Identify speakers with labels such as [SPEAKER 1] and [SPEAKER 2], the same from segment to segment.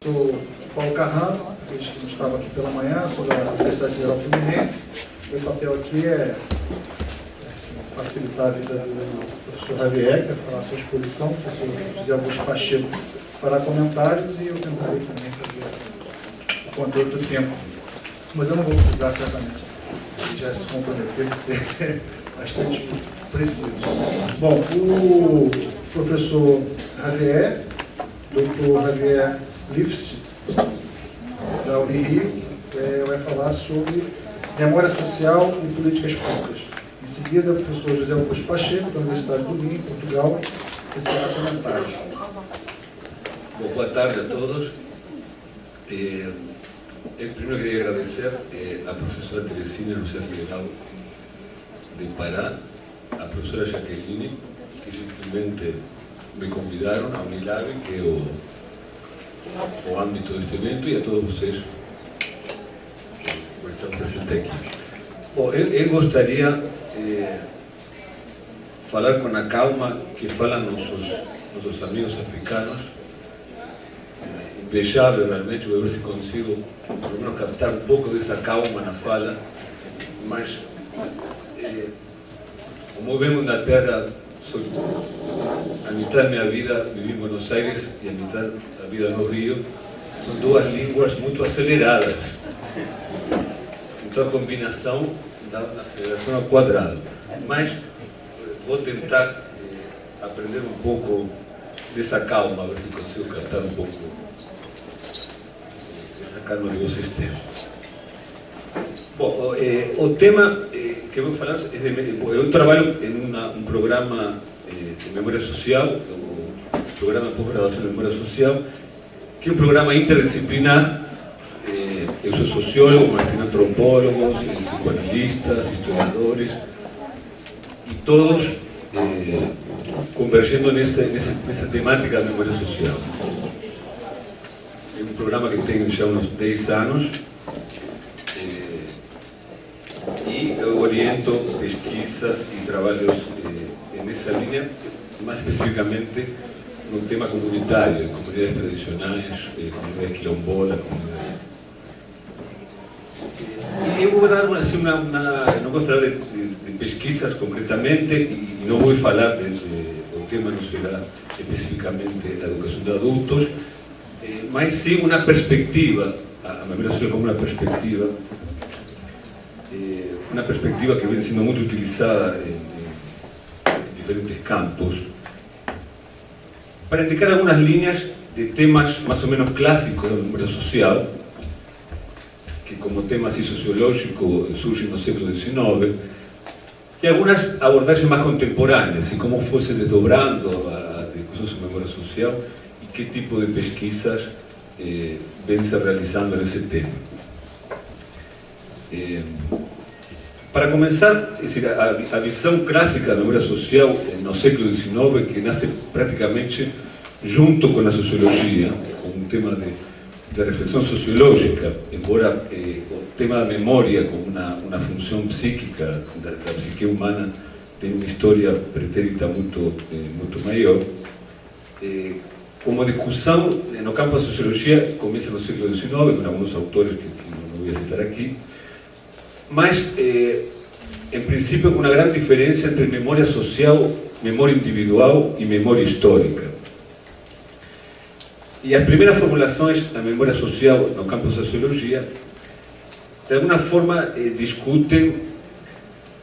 [SPEAKER 1] professor Paulo Carrano, que não estava aqui pela manhã, sobre a Universidade Federal Fluminense. Meu papel aqui é facilitar a vida do professor Javier, que vai falar a sua exposição, o professor José Augusto Pacheco fará comentários e eu tentarei também fazer o controle do tempo. Mas eu não vou precisar, certamente. Ele já se comprometeu de ser bastante preciso. Bom, o professor Javier, Dr. Javier Lifshitz, da Unirio, vai falar sobre memória social e políticas públicas. Em seguida, o professor José Augusto Pacheco, da Universidade do Rio, em Portugal, receberá comentários.
[SPEAKER 2] Bom, boa tarde a todos. Eu primeiro queria agradecer à professora Teresina, da Universidade Federal de Pará, à professora Jaqueline, que gentilmente me convidaram a Unilab, que é o âmbito deste evento, e a todos vocês que estão presentes aqui. Bom, eu gostaria falar com a calma que falam nossos amigos africanos. Invejável realmente, vou ver se consigo pelo menos captar um pouco dessa calma na fala, mas como eu venho da terra, a metade da minha vida vivi em Buenos Aires e a metade da vida no Rio, são duas línguas muito aceleradas, então a combinação dá uma aceleração ao quadrado, mas vou tentar aprender um pouco dessa calma, ver se consigo captar um pouco essa calma que vocês têm. Bom, o tema que eu vou falar é eu trabalho em um programa de memória social, o programa de pós-graduação de memória social, que é um programa interdisciplinar. Eu sou sociólogo, mas tenho antropólogos, psicoanalistas, historiadores, e todos convergindo nessa temática da memória social. É um programa que tem já uns 10 anos, e eu oriento pesquisas e trabalhos nessa linha, mais especificamente no tema comunitário, comunidades tradicionais, comunidades quilombolas, eu vou dar não vou falar de pesquisas concretamente e não vou falar o tema não será especificamente da educação de adultos, mas sim uma perspectiva, a memória social como uma perspectiva que vem sendo muito utilizada em diferentes campos, para indicar algumas linhas de temas mais ou menos clássicos da memória social, que como tema assim, sociológico surge no século XIX, e algumas abordagens mais contemporâneas, e como fosse desdobrando a discussão sobre memória social e que tipo de pesquisas vem se realizando nesse tema. Para começar, a visão clássica da memória social no século XIX, que nasce praticamente junto com a sociologia, com um tema de reflexão sociológica, embora o tema da memória como uma função psíquica da psique humana tem uma história pretérita muito maior, como discussão no campo da sociologia começa no século XIX, com alguns autores que não vou citar aqui, mas em princípio com uma grande diferença entre memória social, memória individual e memória histórica. E as primeiras formulações da memória social no campo da sociologia, de alguma forma, discutem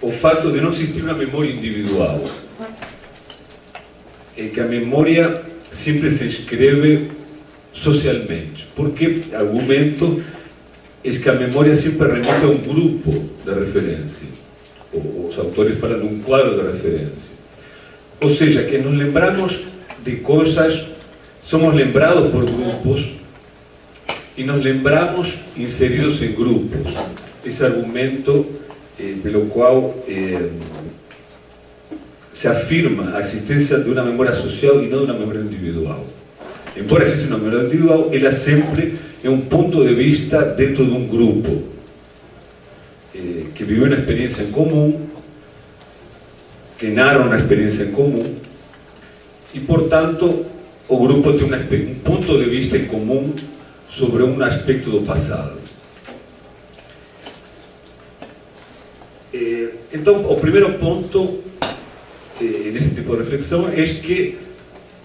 [SPEAKER 2] o fato de não existir uma memória individual, que a memória sempre se escreve socialmente, porque o argumento é que a memória sempre remete a um grupo de referência. Os autores falam de um quadro de referência. Ou seja, que nos lembramos de coisas, somos lembrados por grupos e nos lembramos inseridos em grupos. Esse argumento pelo qual se afirma a existência de uma memória social e não de uma memória individual. Embora exista uma memória individual, ela sempre é um ponto de vista dentro de um grupo que viveu uma experiência em comum, que narra uma experiência em comum, e portanto o grupo tem um ponto de vista em comum sobre um aspecto do passado. Então, o primeiro ponto nesse tipo de reflexão é que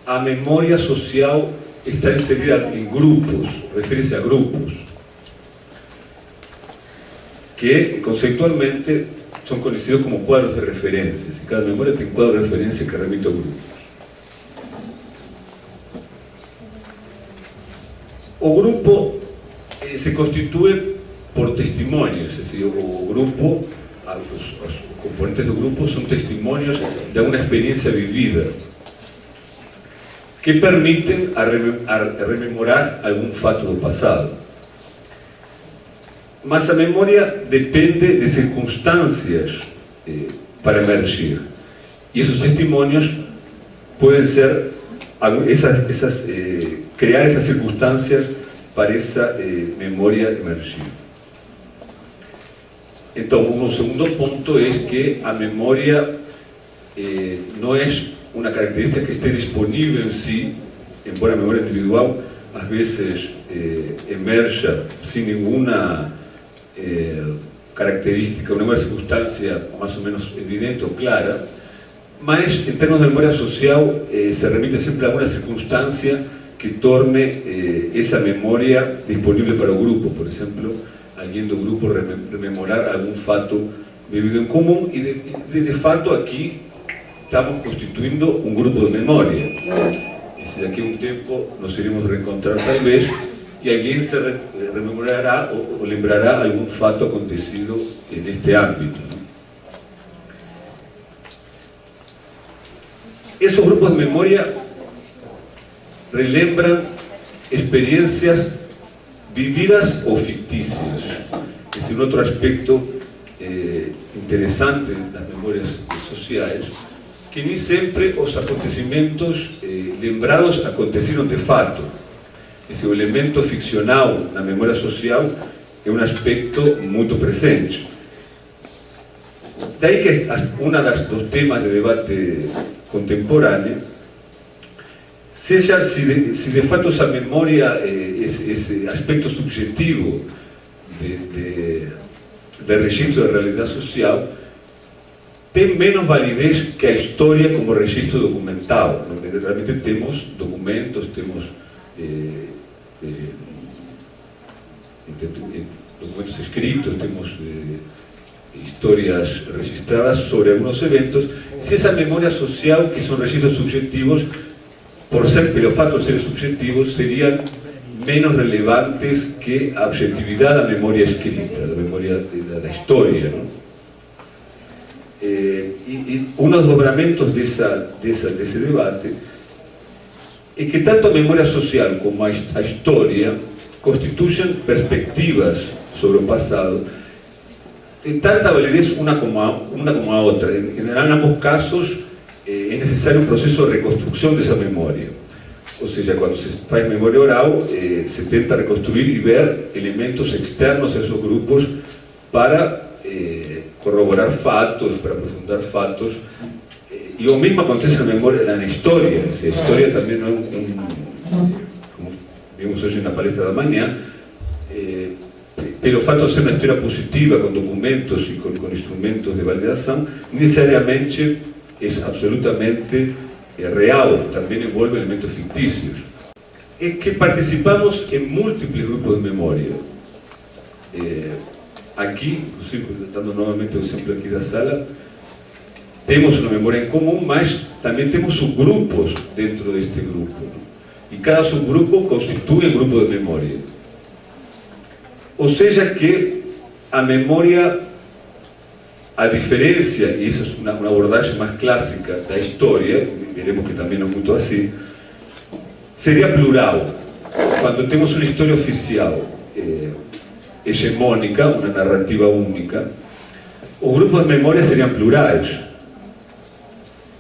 [SPEAKER 2] a memória social está inserida em grupos, refere-se a grupos, que conceitualmente são conhecidos como quadros de referências, e cada memória tem quadro de referência que remite ao grupo. O grupo se constitui por testemunhos, é decir, o grupo, os componentes do grupo são testemunhos de alguma experiência vivida que permitem rememorar algum fato do passado. Mas a memória depende de circunstâncias para emergir. E esses testemunhos podem ser criar essas circunstâncias para essa memória emergir. Então, um segundo ponto é que a memória não é uma característica que esteja disponível em si, embora a memória individual às vezes emerja sem nenhuma característica, nenhuma circunstância mais ou menos evidente ou clara, mas em termos de memória social se remite sempre a alguma circunstância que torne essa memória disponível para o grupo. Por exemplo, alguém do grupo rememorar algum fato vivido em comum e de fato aqui estamos constituindo um grupo de memória. E se daqui a um tempo nos iremos reencontrar talvez e alguém se rememorará ou lembrará algum fato acontecido neste âmbito. Esses grupos de memória relembram experiências vividas ou fictícias. Esse é um outro aspecto interessante das memórias sociais, que nem sempre os acontecimentos lembrados aconteceram de fato. Esse elemento ficcional na memória social é um aspecto muito presente. Daí que dos temas de debate contemporâneo seja se de fato essa memória, esse aspecto subjetivo de registro da realidade social, tem menos validez que a história como registro documental, onde realmente temos documentos, temos documentos escritos, temos histórias registradas sobre alguns eventos. Se essa memória social, que são registros subjetivos, pelo fato de serem subjetivos, seriam menos relevantes que a objetividade da memória escrita, da memória da história, não? E um dos dobramentos desse debate é que tanto a memória social como a história constituem perspectivas sobre o passado de tanta validez uma como a outra. Em geral, em ambos casos, é necessário um processo de reconstrução dessa memória. Ou seja, quando se faz memória oral, se tenta reconstruir e ver elementos externos a esses grupos para corroborar fatos, para aprofundar fatos. E o mesmo acontece na memória, na história. A história também não é como vimos hoje na palestra da manhã, pelo fato de ser uma história positiva, com documentos e com instrumentos de validação, necessariamente é absolutamente real, também envolve elementos fictícios. É que participamos em múltiplos grupos de memória. Aqui, inclusive, dando novamente o exemplo aqui da sala, temos uma memória em comum, mas também temos subgrupos dentro deste grupo. E cada subgrupo constitui um grupo de memória. Ou seja que a memória, a diferença, e isso é uma abordagem mais clássica da história, veremos que também não é muito assim, seria plural. Quando temos uma história oficial hegemônica, uma narrativa única, os grupos de memória seriam plurais,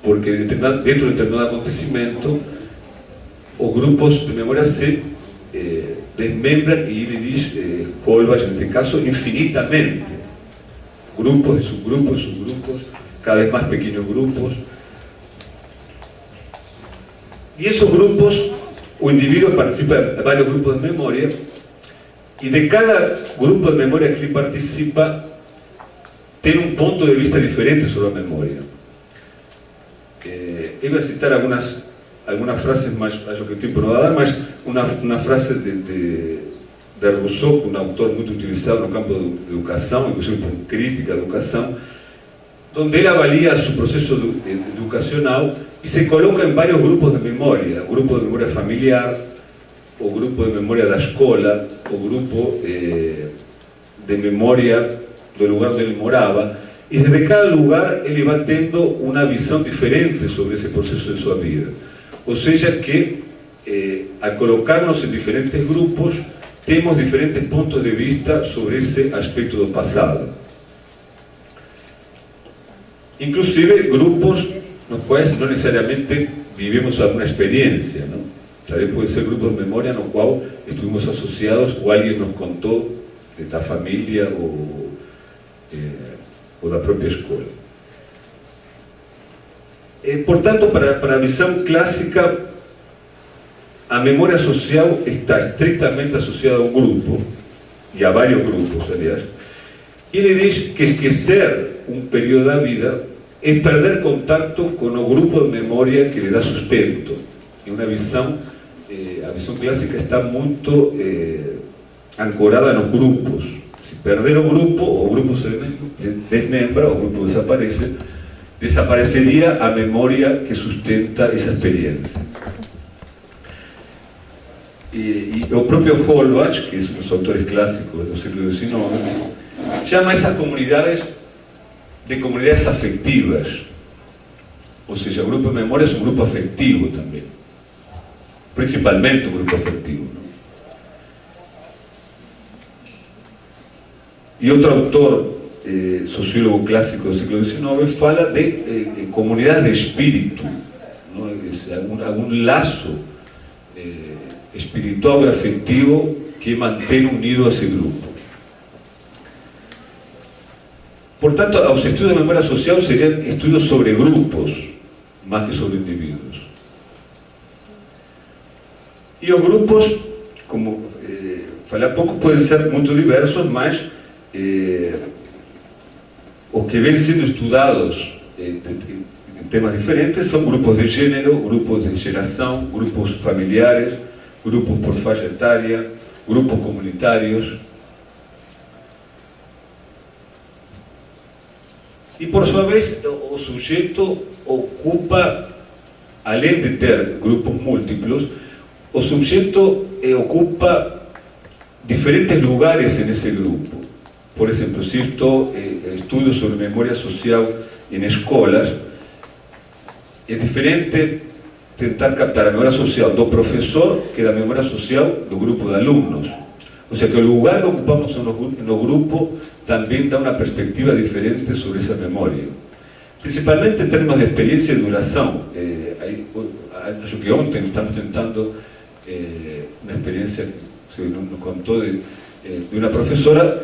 [SPEAKER 2] porque dentro de determinado acontecimento, os grupos de memória se desmembram e ele diz, Colbach, neste caso, infinitamente. Grupos, subgrupos, cada vez mais pequenos grupos. E esses grupos, o indivíduo participa de vários grupos de memória y de cada grupo de memoria que participa, tiene un punto de vista diferente sobre la memoria. Voy a citar algunas frases más, acho que el tiempo no va a dar, mas una frase de Rousseau, un autor muy utilizado en el campo de educación, inclusive por crítica de educación, donde él avalía su proceso educacional y se coloca en varios grupos de memoria, grupo de memoria familiar, o grupo de memoria da escola, o grupo de memoria del lugar donde él moraba, y desde cada lugar él va tendo una visión diferente sobre ese proceso de su vida. O sea que al colocarnos en diferentes grupos, tenemos diferentes puntos de vista sobre ese aspecto del pasado. Inclusive grupos en los cuales no necesariamente vivimos alguna experiencia, ¿no? Tal vez puede ser grupos de memoria en los cuales estuvimos asociados o alguien nos contó de la familia o da propia escola. Por tanto, para la visión clásica, a memoria social está estrictamente asociada a un grupo, y a varios grupos, aliás, y ele diz que esquecer un período da vida es perder contacto con el grupo de memoria que le da sustento. Y una visión, a visión clásica está muy ancorada en los grupos. Si perder o grupo se desmembra, o grupo desaparece, desaparecería a memoria que sustenta esa experiencia. Y el propio Holbach, que es uno de los autores clásicos del siglo XIX, llama a esas comunidades de comunidades afectivas. O sea, el grupo de memoria es un grupo afectivo también, principalmente un grupo afectivo, ¿no? Y otro autor, sociólogo clásico del siglo XIX, fala de comunidades de espíritu, ¿no? Es algún lazo espiritual y afectivo que mantiene unido a ese grupo. Por tanto, los estudios de memoria social serían estudios sobre grupos, más que sobre individuos. Y los grupos, como falei há pouco, pueden ser muy diversos, mas os que ven siendo estudados en temas diferentes son grupos de género, grupos de generación, grupos familiares, grupos por faixa etária, grupos comunitarios. Y por su vez, o sujeto ocupa, além de ter grupos múltiplos, o sujeto ocupa diferentes lugares en ese grupo. Por ejemplo, si estudio sobre memoria social en escolas, es diferente tentar captar a memoria social do profesor que da memoria social do grupo de alumnos. O sea que el lugar que ocupamos en los grupos también da una perspectiva diferente sobre esa memoria. Principalmente en términos de experiencia y duración. Acho que ontem estamos tentando una experiencia que nos contó de una profesora,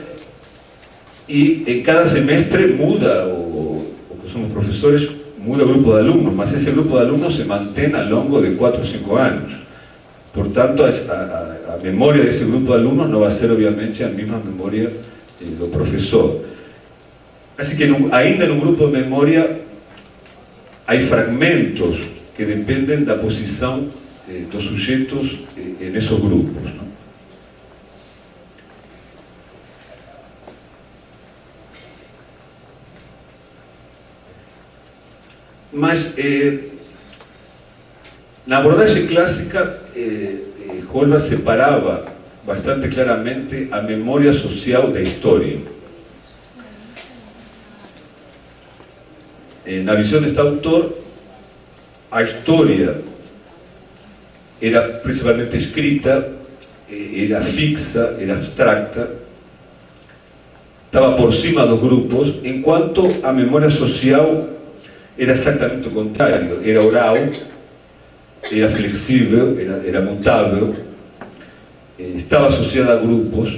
[SPEAKER 2] y en cada semestre muda, o que somos profesores, muda el grupo de alumnos, mas ese grupo de alumnos se mantiene a lo largo de 4 o 5 años. Por tanto, a memoria de ese grupo de alumnos no va a ser obviamente a misma memoria del profesor. Así que ainda en un grupo de memoria hay fragmentos que dependen de la posición de los sujetos en esos grupos, ¿no? Mas, la abordaje clásica, Holbach separaba bastante claramente a memoria social da historia. En la visión de este autor, a historia era principalmente escrita, era fixa, era abstracta, estaba por cima de los grupos, en cuanto a memoria social era exactamente lo contrario, era oral, era flexible, era mutable, estaba asociada a grupos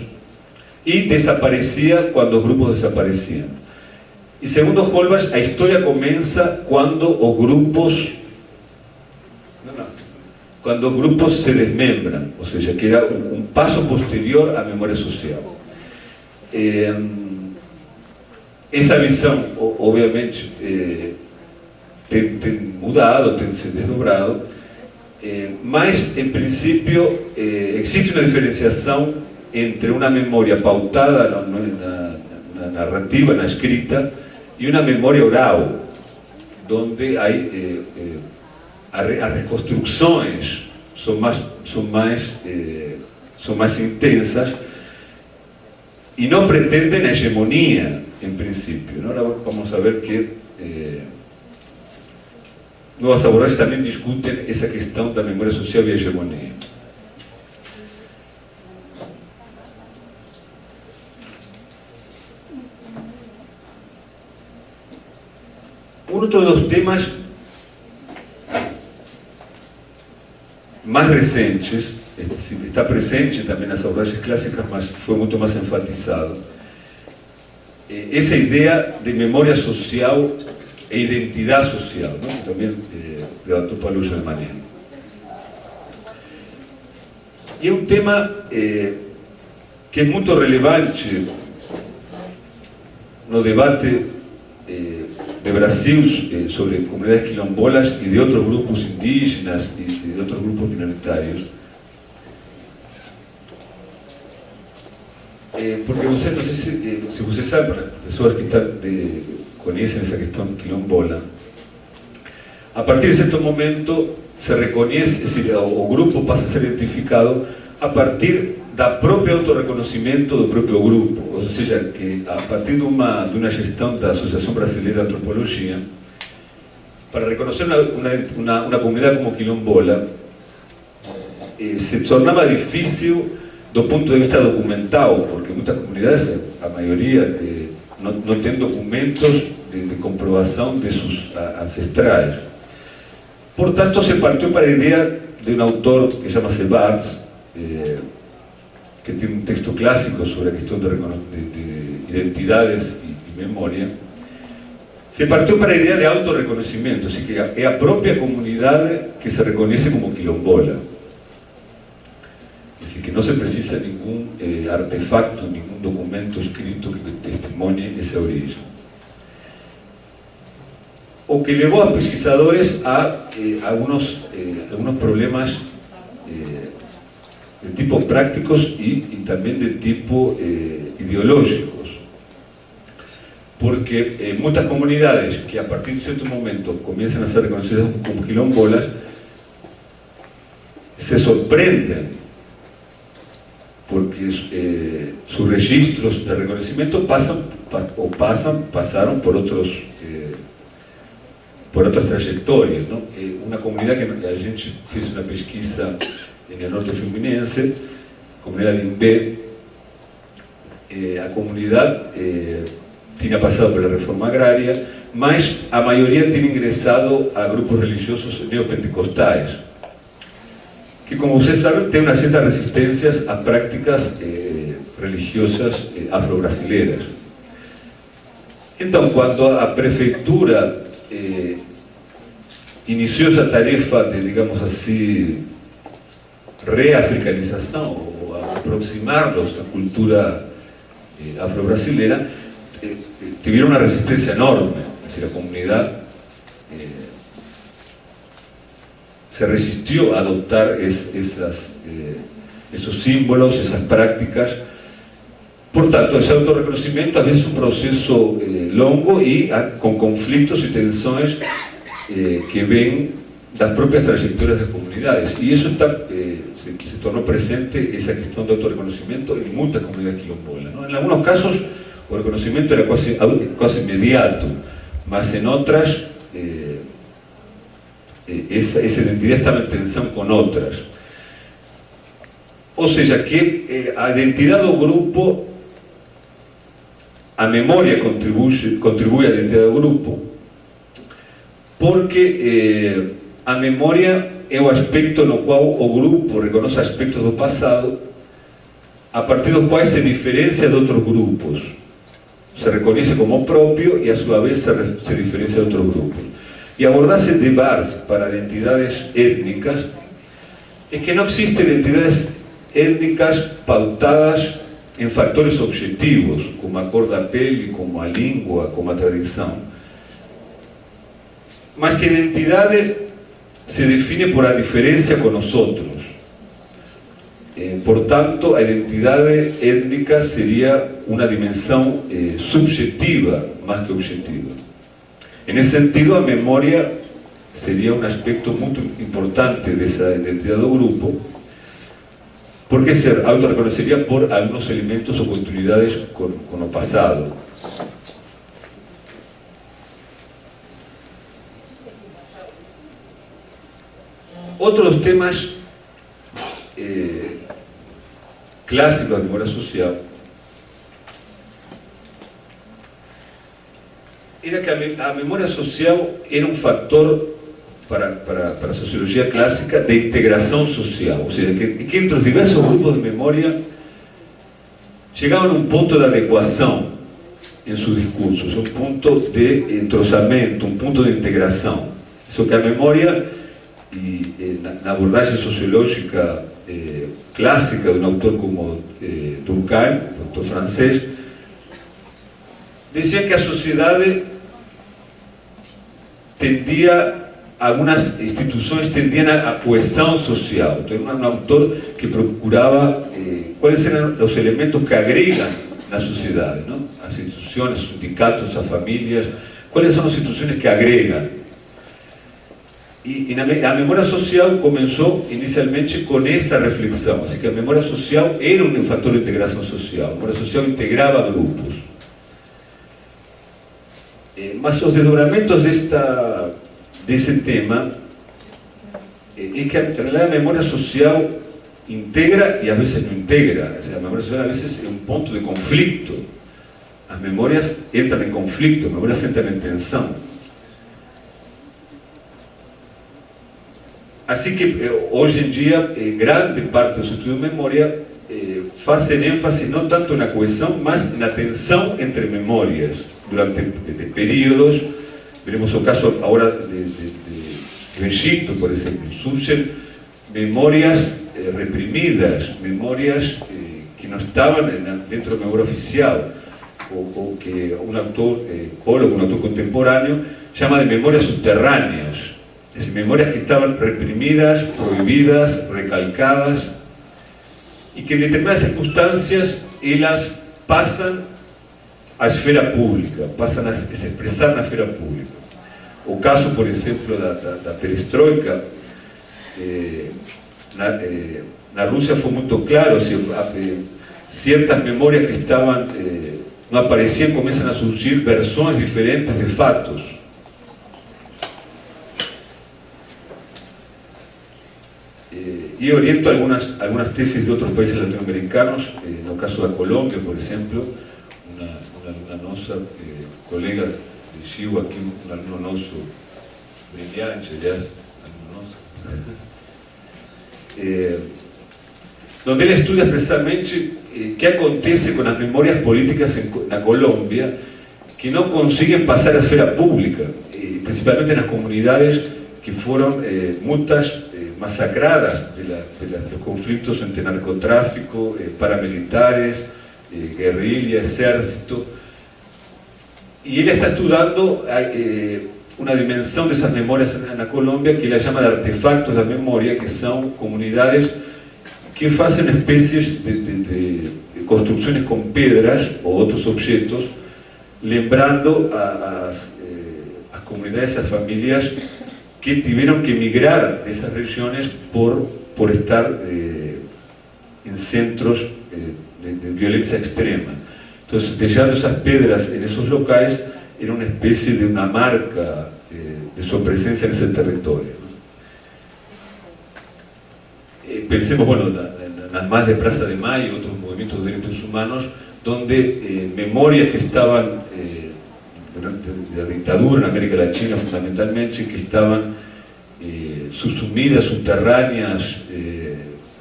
[SPEAKER 2] y desaparecía cuando los grupos desaparecían. Y segundo Holbach, la historia comienza cuando los grupos cuando grupos se desmembran, o sea, que era un paso posterior à memória social. Essa visão, obviamente, tem mudado, tem se desdobrado, mas, em princípio, existe uma diferenciação entre uma memória pautada na narrativa, na escrita, e uma memória oral, onde as reconstruções são mais intensas e não pretendem a hegemonia, em princípio. Agora vamos a ver que novas abordagens também discutem essa questão da memória social e a hegemonia. Outro dos temas mais recentes, está presente também nas abordagens clássicas, mas foi muito mais enfatizado, essa ideia de memória social e identidade social, não? Que também levantou Paluso de manhã. E é um tema que é muito relevante no debate de Brasil sobre comunidades quilombolas e de outros grupos indígenas e de outros grupos minoritários. Porque você, não sei se você sabe, pessoas que conhecem essa questão quilombola, a partir de certo momento se reconhece, o grupo passa a ser identificado a partir da própria autorreconhecimento do próprio grupo, ou seja, que a partir de uma gestão da Associação Brasileira de Antropologia, para reconhecer uma comunidade como quilombola, se tornava difícil do ponto de vista documental, porque muitas comunidades, a maioria, não tem documentos de comprovação de seus ancestrais. Portanto, se partiu para a ideia de um autor que chama-se Barthes, que tem um texto clássico sobre a questão de identidades e memória. Se partiu para a ideia de autorreconhecimento, assim que é a própria comunidade que se reconhece como quilombola. Assim que não se precisa nenhum artefacto, nenhum documento escrito que testimonie essa origem. O que levou a pesquisadores a algunos problemas de tipo prácticos y también de tipo ideológicos. Porque muchas comunidades que a partir de cierto momento comienzan a ser reconocidas como quilombolas se sorprenden porque sus registros de reconocimiento pasaron por otras trayectorias, ¿no? Una comunidad que a gente fez una pesquisa en el norte fluminense, comunidad de Imbé, a comunidad tiene pasado por la reforma agraria, mas a maioria tiene ingresado a grupos religiosos neopentecostais, que, como ustedes saben, tienen unas ciertas resistencias a prácticas religiosas afro-brasileiras. Entonces, cuando a prefeitura inició esa tarefa de, digamos así, reafricanización o aproximarlos a la cultura afro-brasilera, tuvieron una resistencia enorme. Es decir, la comunidad se resistió a adoptar esos símbolos, esas prácticas. Por tanto, ese autorreconocimiento a veces es un proceso longo y con conflictos y tensiones que ven las propias trayectorias de las comunidades. Y eso se tornó presente, esa cuestión de autorreconocimiento, en muchas comunidades quilombolas, ¿no? En algunos casos, el reconocimiento era casi inmediato, mas en otras, esa identidad estaba en tensión con otras. O sea, que a identidad del grupo, a memoria contribuye a la identidad del grupo, porque a memoria é o aspecto no qual o grupo reconoce aspectos do passado a partir dos quais se diferencia de outros grupos, se reconhece como próprio e a sua vez se diferencia de outros grupos. E a abordaje de Barthes para identidades étnicas es que no existen identidades étnicas pautadas en factores objetivos, como a cor da pele, como a língua, como a tradição. Mas que a identidade se define por a diferencia con nosotros. Por tanto, a identidade étnica sería una dimensión subjetiva más que objetiva. En ese sentido, a memoria sería un aspecto muy importante de esa identidad del grupo, porque se autorreconocería por algunos elementos o continuidades con lo pasado. Otros temas clásicos de la memoria social era que la memoria social era un factor para la sociología clásica de integración social, o sea, que entre los diversos grupos de memoria llegaban a un punto de adecuación en sus discursos, un punto de entrosamiento, un punto de integración. Eso que a memoria, y la abordaje sociológica clásica de un autor como Durkheim, autor francés, decía que a sociedad tendía, algunas instituciones tendían a cohesión social. Entonces, un autor que procuraba cuáles eran los elementos que agregan la sociedad, ¿no? A las instituciones, sindicatos, a familias, cuáles son las instituciones que agregan. Y la memoria social comenzó inicialmente con esa reflexión, así que la memoria social era un factor de integración social, la memoria social integraba grupos. Más los desdobramientos de ese tema es que en realidad la memoria social integra y a veces no integra. O sea, la memoria social a veces es un punto de conflicto. Las memorias entran en conflicto, las memorias entran en tensión. Así que hoy en día grande parte de los estudios de memoria hacen énfasis no tanto en la cohesión, más en la tensión entre memorias durante periodos. Veremos el caso ahora de Egipto, por ejemplo. Surgen memorias reprimidas, memorias que no estaban dentro de la memoria oficial, o que un autor, un autor contemporáneo, llama de memorias subterráneas. Es decir, memorias que estaban reprimidas, prohibidas, recalcadas, y que en determinadas circunstancias ellas pasan a esfera pública, pasan a se expresar na esfera pública. O caso, por exemplo, da perestroika, na Rússia foi muito claro, ciertas memorias que estaban, no aparecían, comienzan a surgir versiones diferentes de fatos. Y oriento algunas tesis de otros países latinoamericanos, en el caso de Colombia, por ejemplo, una alumna nosa, colega de Chihuahua, aquí un alumno noso brillante, ya es alumno noso, donde él estudia precisamente qué acontece con las memorias políticas en la Colombia que no consiguen pasar a esfera pública, principalmente en las comunidades que fueron muchas masacradas de los conflictos entre narcotráfico, paramilitares, guerrilla, ejército. Y él está estudiando una dimensión de esas memorias en la Colombia que él llama de artefactos de la memoria, que son comunidades que hacen especies de construcciones con piedras o otros objetos, lembrando a las comunidades, a las familias que tuvieron que emigrar de esas regiones por estar en centros de violencia extrema. Entonces, dejando esas piedras en esos locales era una especie de una marca de su presencia en ese territorio. Pensemos, bueno, en las más de Plaza de Mayo y otros movimientos de derechos humanos, donde memorias que estaban durante la dictadura en América Latina fundamentalmente, que estaban subsumidas, subterráneas,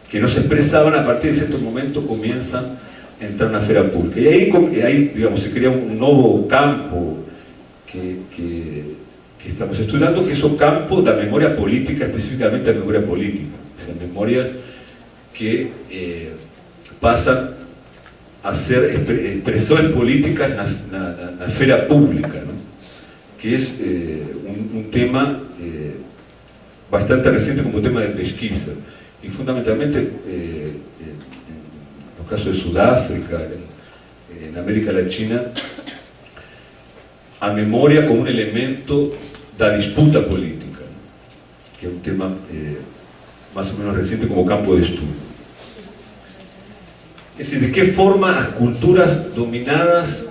[SPEAKER 2] que no se expresaban, a partir de cierto momento comienzan a entrar en la esfera pública. Y ahí digamos, se crea un nuevo campo que que estamos estudiando, que es el campo de la memoria política, específicamente la memoria política, esas memorias que pasan a ser expresiones políticas en la esfera pública, ¿no? Que es un tema bastante reciente como tema de pesquisa, y fundamentalmente en los casos de Sudáfrica, en América Latina, a memoria como un elemento da disputa política, ¿no? Que es un tema más o menos reciente como campo de estudio. Es decir, de qué forma las culturas dominadas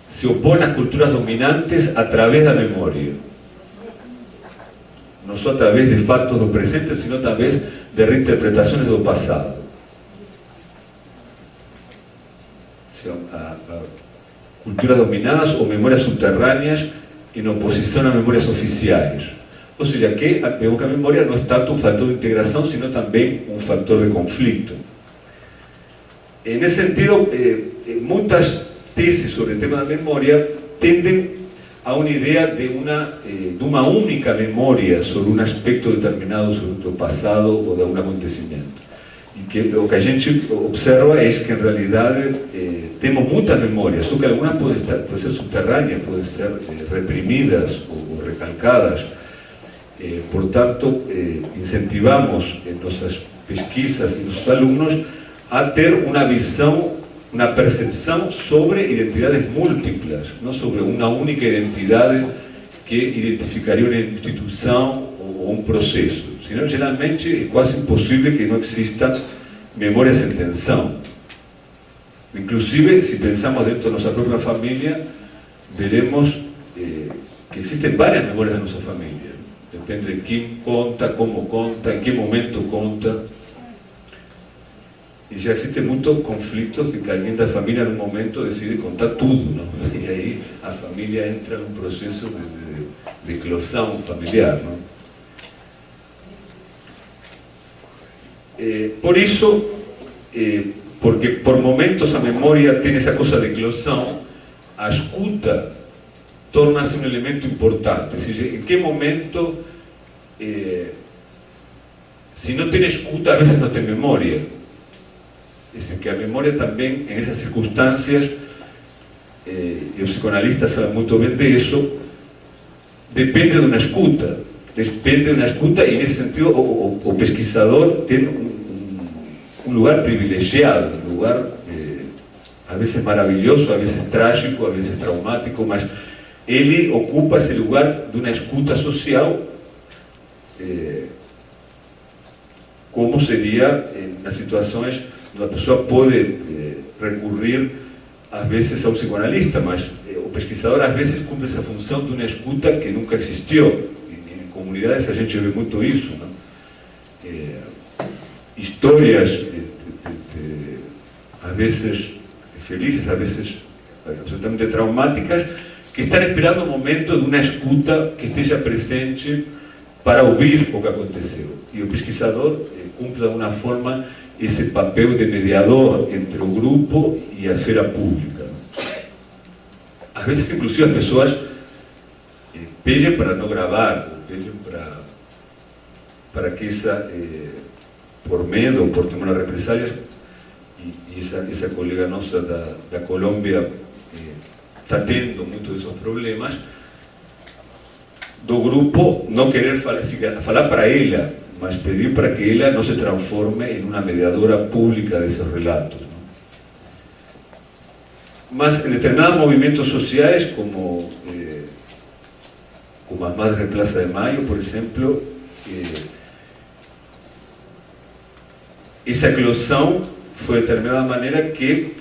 [SPEAKER 2] se oponen a las culturas dominantes a través de la memoria. No solo a través de factos do presente, sino a través de reinterpretaciones do pasado. O sea, a culturas dominadas o memorias subterráneas en oposición a memorias oficiales. O sea, que a memoria no es tanto un factor de integración, sino también un factor de conflicto. En ese sentido, muchas tesis sobre el tema de la memoria tenden a una idea de una única memoria sobre un aspecto determinado sobre el pasado o de un acontecimiento. Y que lo que a gente observa es que en realidad tenemos muchas memorias, solo que algunas pueden ser subterráneas, pueden ser reprimidas o recalcadas. Por tanto, incentivamos en nuestras pesquisas y nuestros alumnos a tener una visión, una percepción sobre identidades múltiples, no sobre una única identidad que identificaría una institución o un proceso, sino generalmente es casi imposible que no existan memorias en tensión. Inclusive, si pensamos dentro de nuestra propia familia, veremos que existen varias memorias de nuestra familia. Depende de quién conta, cómo conta, en qué momento conta. Y ya existen muchos conflictos de que alguien de la familia en un momento decide contar todo, ¿no? Y ahí la familia entra en un proceso de eclosión familiar, ¿no? Por eso, porque por momentos la memoria tiene esa cosa de eclosión, a escuta torna-se un elemento importante. Es decir, en qué momento, si no tiene escuta, a veces no tiene memoria. Es decir, que la memoria también, en esas circunstancias, y los psicoanalistas saben muy bien de eso, depende de una escuta. Depende de una escuta, y en ese sentido, o pesquisador tiene un lugar privilegiado, un lugar a veces maravilloso, a veces trágico, a veces traumático, mas él ocupa ese lugar de una escuta social, como sería en las situaciones donde la persona puede recurrir a veces a un psicoanalista, mas o pesquisador a veces cumple esa función de una escuta que nunca existió. En comunidades a gente ve mucho eso, ¿no? Historias a veces felices, a veces absolutamente traumáticas, que están esperando un momento de una escuta que esté presente para oír lo que aconteceu. Y el pesquisador cumple de alguna forma ese papel de mediador entre el grupo y la esfera pública. A veces inclusive las personas piden para no grabar, piden para que esa, por miedo o por temor a represalias, y esa colega nuestra de Colombia está tendo muchos de esos problemas, do grupo no querer falar para ella, mas pedir para que ella no se transforme en una mediadora pública de esos relatos, ¿no? Mas en determinados movimientos sociales, como las Madres de Plaza de Mayo, por ejemplo, esa eclosión fue de determinada manera que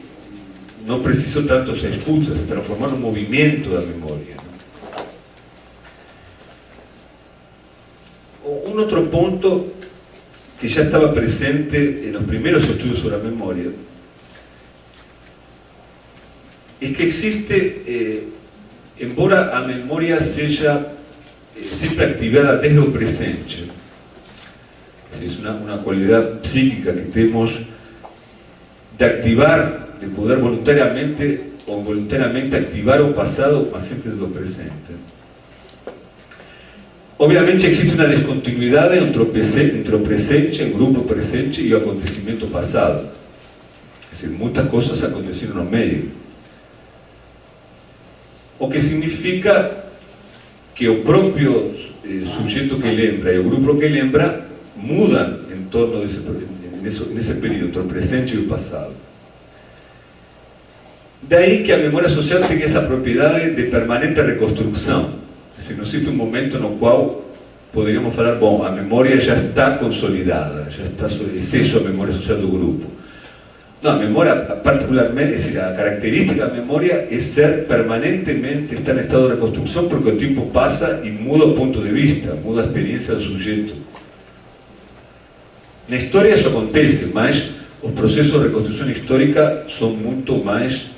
[SPEAKER 2] no precisó tanto esa escucha, se transformó en un movimiento de la memoria, ¿no? Un otro punto que ya estaba presente en los primeros estudios sobre la memoria es que existe, embora la memoria sea siempre activada desde el presente, es una cualidad psíquica que tenemos de activar, de poder voluntariamente o involuntariamente activar o pasado, mas siempre desde el presente. Obviamente existe uma descontinuidade entre o presente, o grupo presente e o acontecimento passado. É decir, muitas coisas aconteceram no meio. O que significa que o próprio sujeito que lembra e o grupo que lembra mudam em torno nesse período, entre o presente e o passado. Daí que a memória social tem essa propriedade de permanente reconstrução. Se não existe um momento no qual poderíamos falar, bom, a memória já está consolidada, já está excesso a memória social do grupo. Não, a memória, particularmente, é decir, a característica da memória é ser permanentemente, estar em estado de reconstrução, porque o tempo passa e muda o ponto de vista, muda a experiência do sujeito. Na história isso acontece, mas os processos de reconstrução histórica são muito mais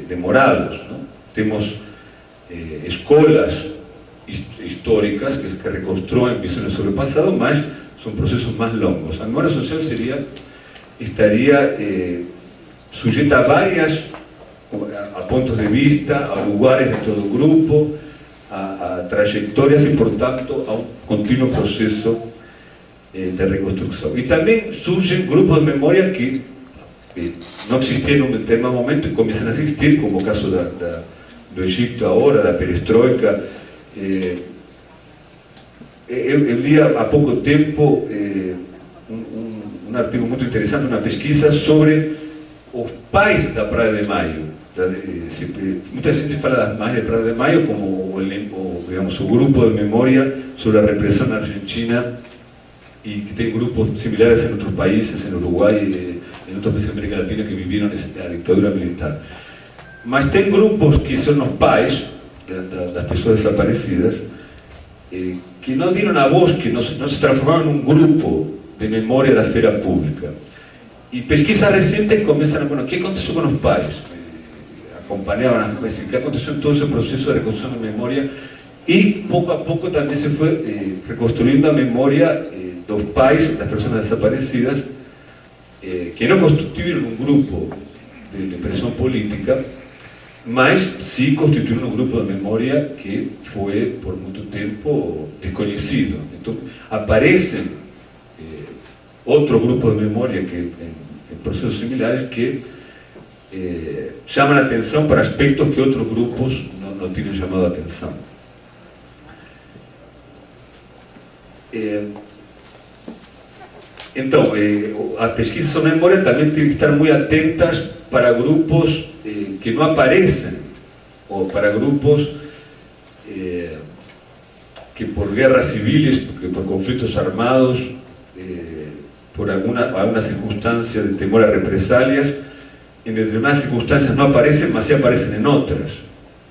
[SPEAKER 2] demorados. Não? Temos escolas históricas que reconstruem visões sobre o passado, mas são processos mais longos. A memória social estaria sujeita a pontos de vista, a lugares dentro do grupo, a trajetórias e, portanto, a um contínuo processo de reconstrução. E também surgem grupos de memória que não existiam num determinado momento e começam a existir, como o caso do Egito agora, da perestroika. Eu li há pouco tempo um artigo muito interessante, uma pesquisa sobre os pais da Praia de Maio. Muita gente fala das mães da Praia de Maio como digamos, o grupo de memória sobre a repressão na Argentina, e que tem grupos similares em outros países, em Uruguai e em outros países da América Latina que viviram a ditadura militar. Mas tem grupos que são os pais das pessoas desaparecidas, que não deram a voz, que não se transformaram num grupo de memória da esfera pública. E pesquisas recentes começam a ver o que aconteceu com os pais. Acompanhavam o que aconteceu em todo esse processo de reconstrução de memória, e pouco a pouco também se foi reconstruindo a memória dos pais das pessoas desaparecidas, que não constituíram um grupo de pressão política, mas sim constituíram um grupo de memória que foi por muito tempo desconhecido. Então aparecem outro grupo de memória que em processos similares que chamam a atenção para aspectos que outros grupos não tinham chamado a atenção. Então, as pesquisas sobre memória também têm que estar muito atentas para grupos que não aparecem, ou para grupos que por guerras civis, por conflitos armados, por alguma circunstância de temor a represálias, em determinadas circunstâncias não aparecem, mas sí aparecem em outras.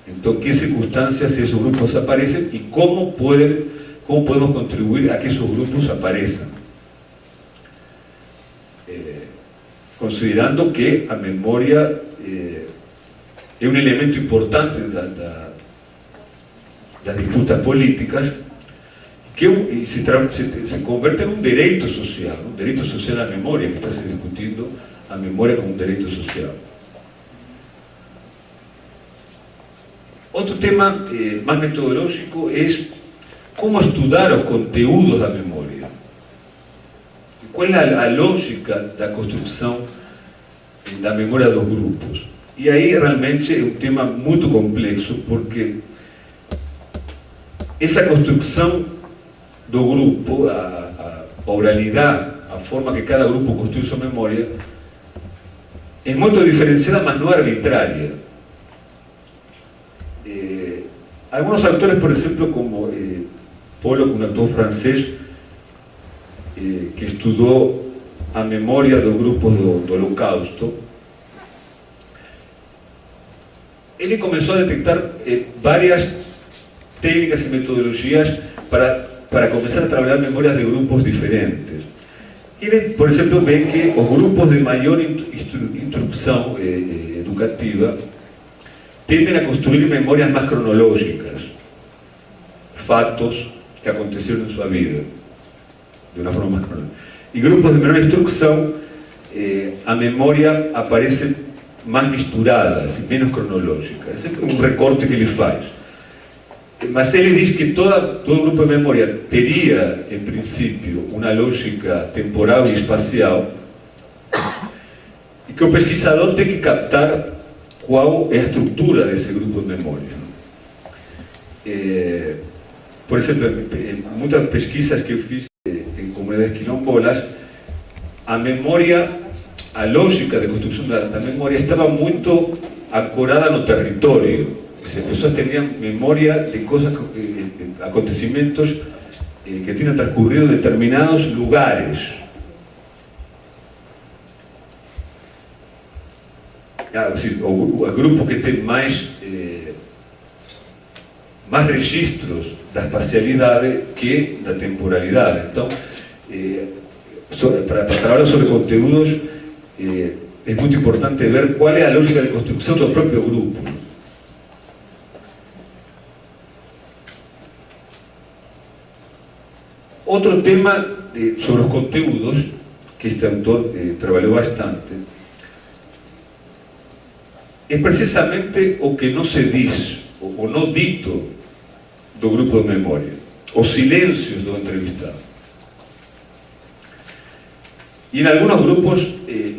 [SPEAKER 2] Então, que circunstâncias esses grupos aparecem e como podemos contribuir a que esses grupos apareçam? Considerando que a memória é um elemento importante das disputas políticas, que se converte em um direito social à memória, que está se discutindo a memória como um direito social. Outro tema mais metodológico é como estudar os conteúdos da memória. Qual é a lógica da construção da memória dos grupos? E aí realmente é um tema muito complexo, porque essa construção do grupo, a oralidade, a forma que cada grupo construi sua memória, é muito diferenciada, mas não arbitrária. Alguns autores, por exemplo, como Pollock, um autor francês, que estudou a memória do grupo do Holocausto, ele começou a detectar várias técnicas e metodologias para começar a trabalhar memórias de grupos diferentes. Ele, por exemplo, vê que os grupos de maior instrução educativa tendem a construir memórias mais cronológicas, fatos que aconteceram em sua vida, de uma forma mais cronológica. E grupos de menor instrução, a memória aparece mais misturada, assim, menos cronológica. Esse é um recorte que ele faz. Mas ele diz que todo grupo de memória teria, em princípio, uma lógica temporal e espacial, e que o pesquisador tem que captar qual é a estrutura desse grupo de memória. Por exemplo, em muitas pesquisas que eu fiz em comunidades quilombolas, a memória, a lógica de construção da memória estava muito ancorada no território. As pessoas tinham memória de coisas, acontecimentos que tinham transcorrido em determinados lugares. O grupo que tem mais registros da espacialidade que da temporalidade. Então, para trabalhar sobre conteúdos, é muito importante ver qual é a lógica de construção do próprio grupo. Outro tema sobre os conteúdos, que este autor trabalhou bastante, é precisamente o que não se diz, o não dito do grupo de memória, os silêncios do entrevistado. E em alguns grupos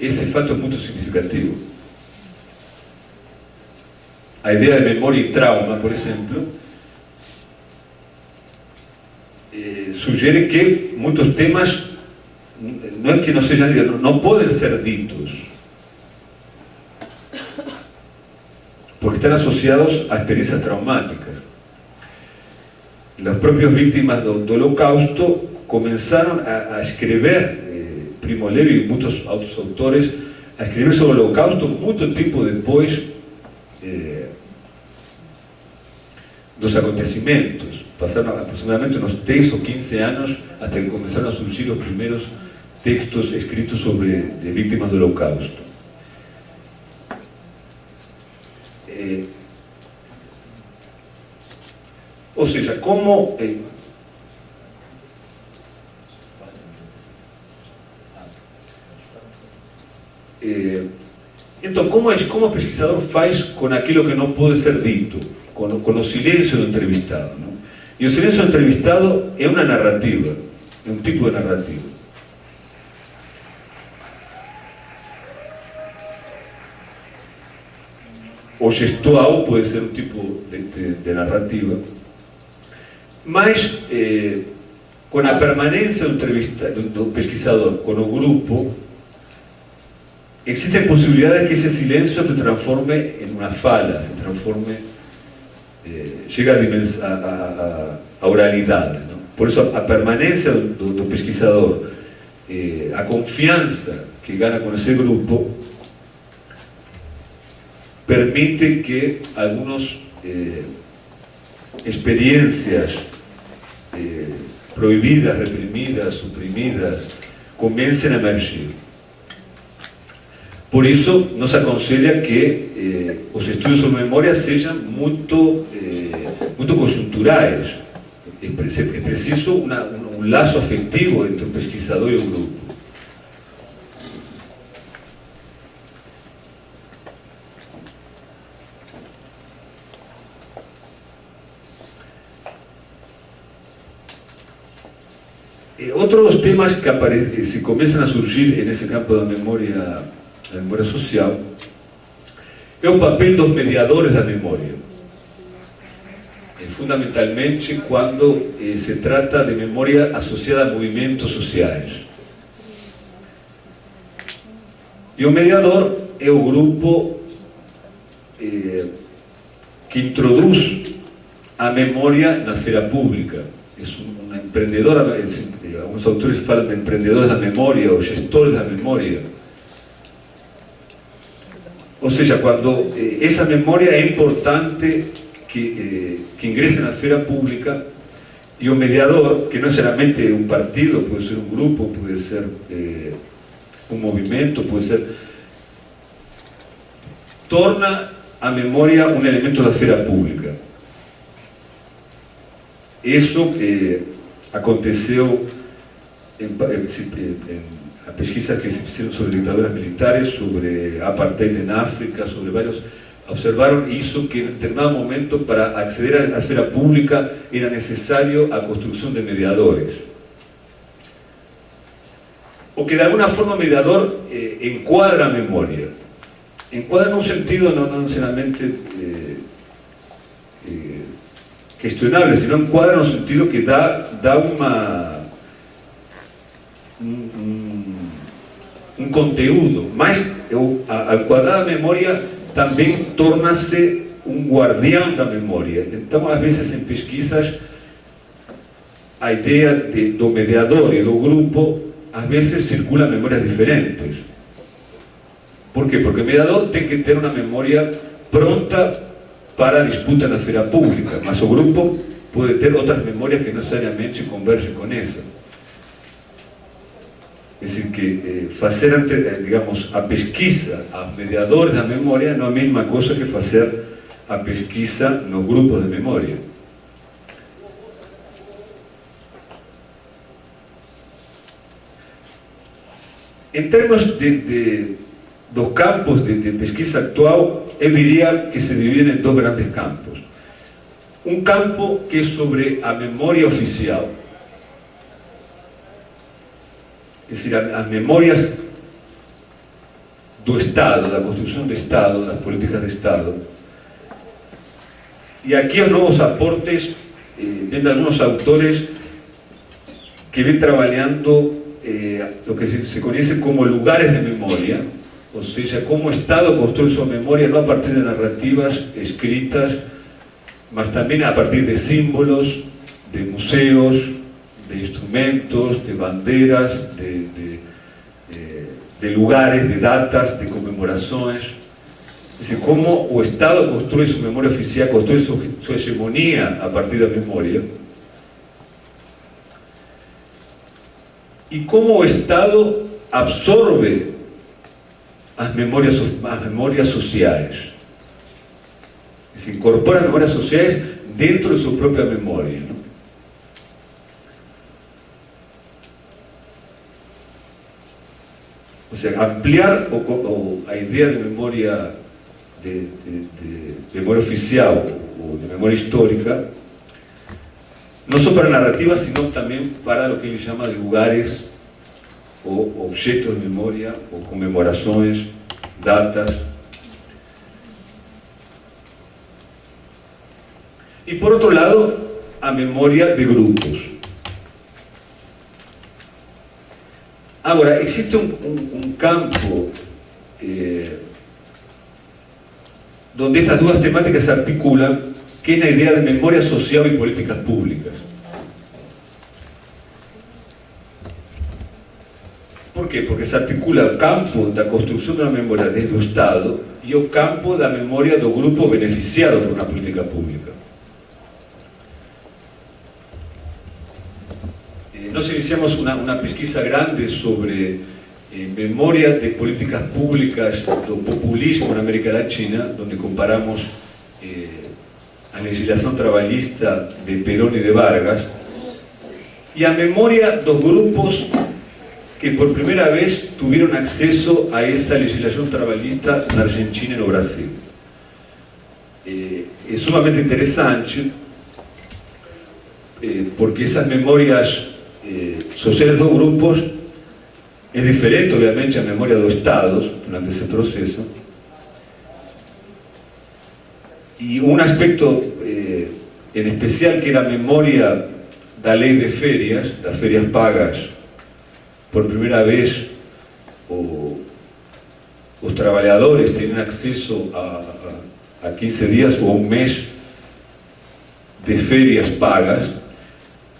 [SPEAKER 2] esse fato é muito significativo. A ideia de memória e trauma, por exemplo, sugere que muitos temas não é que não sejam ditos, não podem ser ditos, porque estão associados a experiências traumáticas. As próprias vítimas do Holocausto começaram a escrever, Primo Levi e muitos outros autores, a escrever sobre o Holocausto muito tempo depois dos acontecimentos. Passaram aproximadamente uns 10 ou 15 anos até que começaram a surgir os primeiros textos escritos sobre vítimas do Holocausto. Ou seja, como então, como o pesquisador faz com aquilo que não pode ser dito, com o silêncio do entrevistado, não? E o silêncio do entrevistado é uma narrativa, é um tipo de narrativa. O gestual pode ser um tipo de narrativa, mas com a permanência do pesquisador com o grupo, existe possibilidade que esse silêncio se transforme em uma fala, se transforme, chega a oralidade, não? Por isso a permanência do pesquisador, a confiança que ganha com esse grupo, permite que algumas experiências proibidas, reprimidas, suprimidas, comecem a emergir. Por isso, nos aconselha que os estudos sobre memória sejam muito conjunturais. É preciso um laço afetivo entre o pesquisador e o grupo. Outros temas que se começam a surgir nesse campo da memória social é o papel dos mediadores da memória. Fundamentalmente quando se trata de memória associada a movimentos sociais. E o mediador é o grupo que introduz a memória na esfera pública. É uma empreendedora, alguns autores falam de empreendedores da memória ou gestores da memória. Ou seja, quando essa memória é importante que ingresse na esfera pública, e o mediador, que não é necessariamente um partido, pode ser um grupo, pode ser um movimento, pode ser, torna a memória um elemento da esfera pública. Isso aconteceu em pesquisas que se fizeram sobre ditaduras militares, sobre apartheid em África, sobre vários observaron y hizo que en determinado momento para acceder a la esfera pública era necesario la construcción de mediadores. O que de alguna forma mediador encuadra memoria. Encuadra en un sentido no necesariamente cuestionable, sino encuadra en un sentido que da un conteúdo. Mas al cuadrar a memoria também torna-se guardião da memória. Então, às vezes, em pesquisas, a ideia do mediador e do grupo, às vezes, circula memórias diferentes. Por quê? Porque o mediador tem que ter uma memória pronta para a disputa na esfera pública, mas o grupo pode ter outras memórias que não necessariamente convergem com essa. É decir, que fazer, digamos, a pesquisa aos mediadores da memória não é a mesma coisa que fazer a pesquisa nos grupos de memória. Em termos dos campos de pesquisa actual, eu diria que se dividem em dois grandes campos. Um campo que é sobre a memória oficial, é decir, as memórias do Estado, da construção do Estado, das políticas do Estado. E aqui os novos aportes vêm de alguns autores que vêm trabalhando o que se conhece como lugares de memória, ou seja, como o Estado construi sua memória não a partir de narrativas escritas, mas também a partir de símbolos, de museus, de instrumentos, de bandeiras, de lugares, de datas, de comemorações. É decir, como o Estado construi sua memória oficial, construi sua hegemonia a partir da memória. E como o Estado absorve as memórias sociais. Se incorpora as memórias sociais dentro de sua própria memória. Não? Ou seja, ampliar a ideia de memória de memória oficial ou de memória histórica, não só para narrativas, sino também para o que ele chama de lugares ou objetos de memória, ou comemorações, datas. E por outro lado, a memória de grupos. Agora, existe um campo onde estas duas temáticas se articulam, que é na ideia de memória social e políticas públicas. Por quê? Porque se articula o campo da construção de uma memória desde o Estado e o campo da memória do grupo beneficiado por uma política pública. Nós iniciamos uma pesquisa grande sobre memória de políticas públicas do populismo na América Latina, onde comparamos a legislação trabalhista de Perón e de Vargas e a memória dos grupos que por primeira vez tiveram acesso a essa legislação trabalhista na Argentina e no Brasil. É sumamente interessante porque essas memórias sociais dos grupos é diferente, obviamente, a memória dos Estados durante esse processo. E um aspecto em especial que era a memória da lei de férias, das férias pagas. Por primeira vez, os trabalhadores têm acesso a 15 dias ou um mês de férias pagas.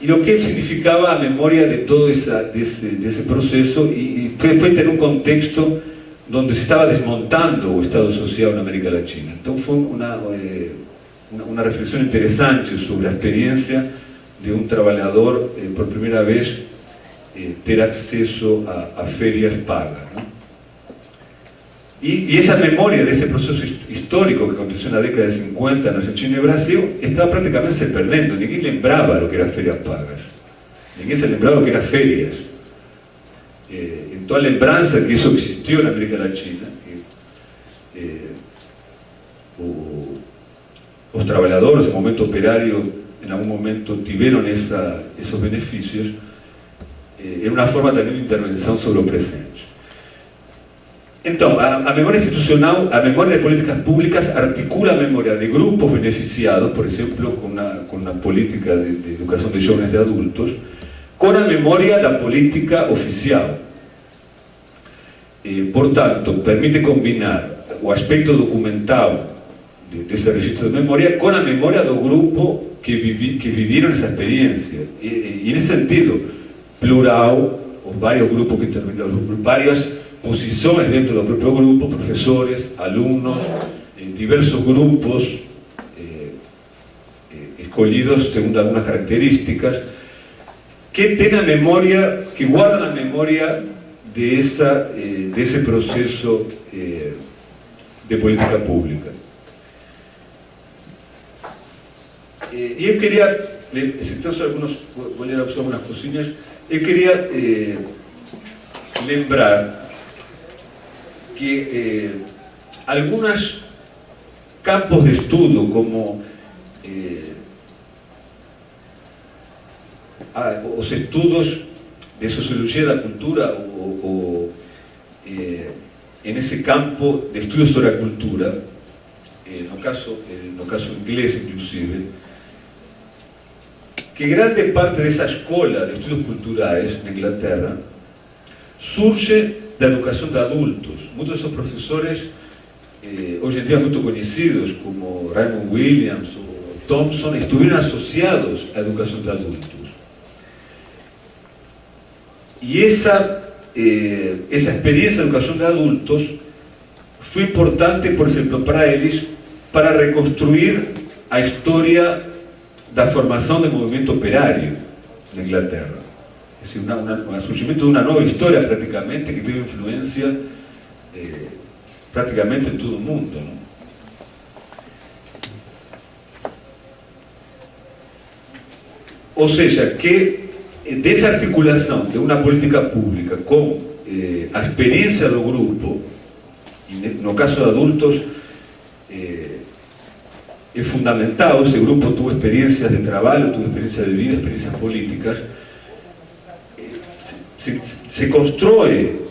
[SPEAKER 2] E o que significava a memória de todo desse processo, e foi ter um contexto onde se estava desmontando o Estado Social na América Latina. Então foi uma reflexão interessante sobre a experiência de um trabalhador, por primeira vez, ter acesso a férias pagas. Não? E essa memória desse processo histórico que aconteceu na década de 50 na Argentina e Brasil estava praticamente se perdendo. Ninguém lembrava o que eram férias pagas. Ninguém se lembrava o que eram férias. Então a lembrança que isso existiu na América Latina os trabalhadores, o momento operário, em algum momento tiveram esses benefícios, é uma forma também de intervenção sobre o presente. Então, a memória institucional, a memória de políticas públicas articula a memória de grupos beneficiados, por exemplo, com uma política de educação de jovens e de adultos, com a memória da política oficial. Portanto, permite combinar o aspecto documental desse registro de memória com a memória do grupo que viviram essa experiência. E nesse sentido, plural, os vários grupos que intervieron, várias posições dentro do próprio grupo, professores, alunos, diversos grupos escolhidos segundo algumas características, que têm a memória, que guardam a memória desse processo de política pública. E eu queria, vou ler algumas coisinhas, eu queria lembrar que algunos campos de estudo, como os estudos de sociologia da cultura, en ese campo de estudios sobre a cultura, no caso inglés inclusive, que grande parte dessa escola de estudos culturais na Inglaterra surge da educação de adultos. Muitos desses professores, hoje em dia muito conhecidos, como Raymond Williams ou Thompson, estiveram associados à educação de adultos. E essa experiência de educação de adultos foi importante, por exemplo, para eles, para reconstruir a história da formação do movimento operário na Inglaterra. Es decir, un surgimiento de una nueva historia prácticamente que tiene influencia prácticamente en todo el mundo, ¿no? O sea, que dessa articulação de uma política pública com a experiência do grupo, e no caso de adultos, é fundamental. Esse grupo teve experiências de trabalho, teve experiências de vida, experiências políticas. Se constrói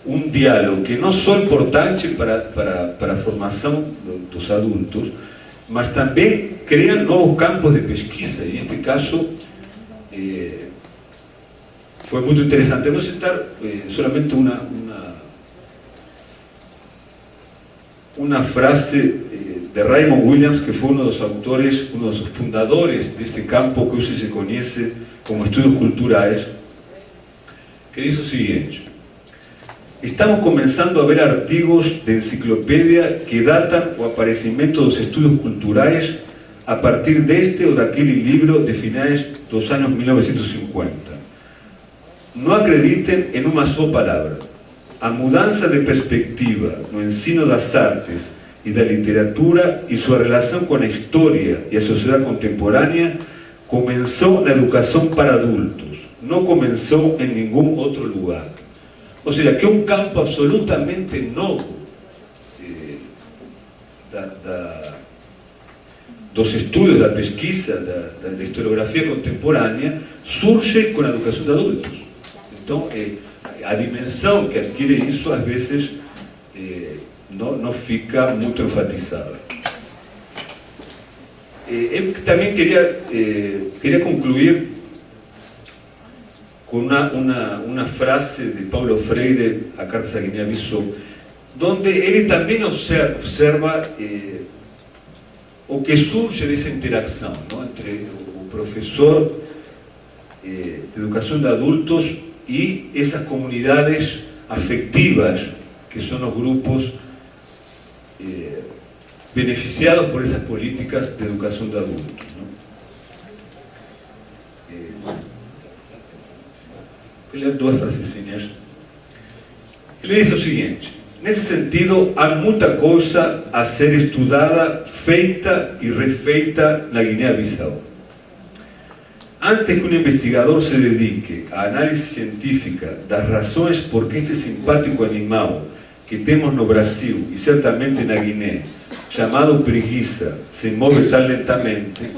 [SPEAKER 2] um diálogo que não só é importante para a formação dos adultos, mas também cria novos campos de pesquisa. E neste caso foi muito interessante. Eu vou citar solamente uma frase de Raymond Williams, que foi um dos autores, um dos fundadores desse campo que hoje se conhece como estudos culturais, que diz o seguinte: estamos começando a ver artigos de enciclopédia que datam o aparecimento dos estudos culturais a partir deste ou daquele livro de finais dos anos 1950. Não acreditem em uma só palavra. A mudança de perspectiva no ensino das artes e da literatura e sua relação com a história e a sociedade contemporânea começou na educação para adultos, não começou em nenhum outro lugar. Ou seja, que é um campo absolutamente novo dos estudos, da pesquisa, da historiografia contemporânea, surge com a educação de adultos. Então, a dimensão que adquire isso, às vezes, não fica muito enfatizada. Eu também queria concluir com uma frase de Paulo Freire, a Carta de Guiné-Bissau, onde ele também observa o que surge dessa interação, não, entre o professor de educação de adultos e essas comunidades afetivas, que são os grupos beneficiados por essas políticas de educação de adultos. Vou ler duas frasezinhas. Ele diz o seguinte: nesse sentido, há muita coisa a ser estudada, feita e refeita na Guiné-Bissau. Antes que um investigador se dedique à análise científica das razões por que este simpático animal que temos no Brasil e certamente na Guiné chamado preguiça, se move tão lentamente,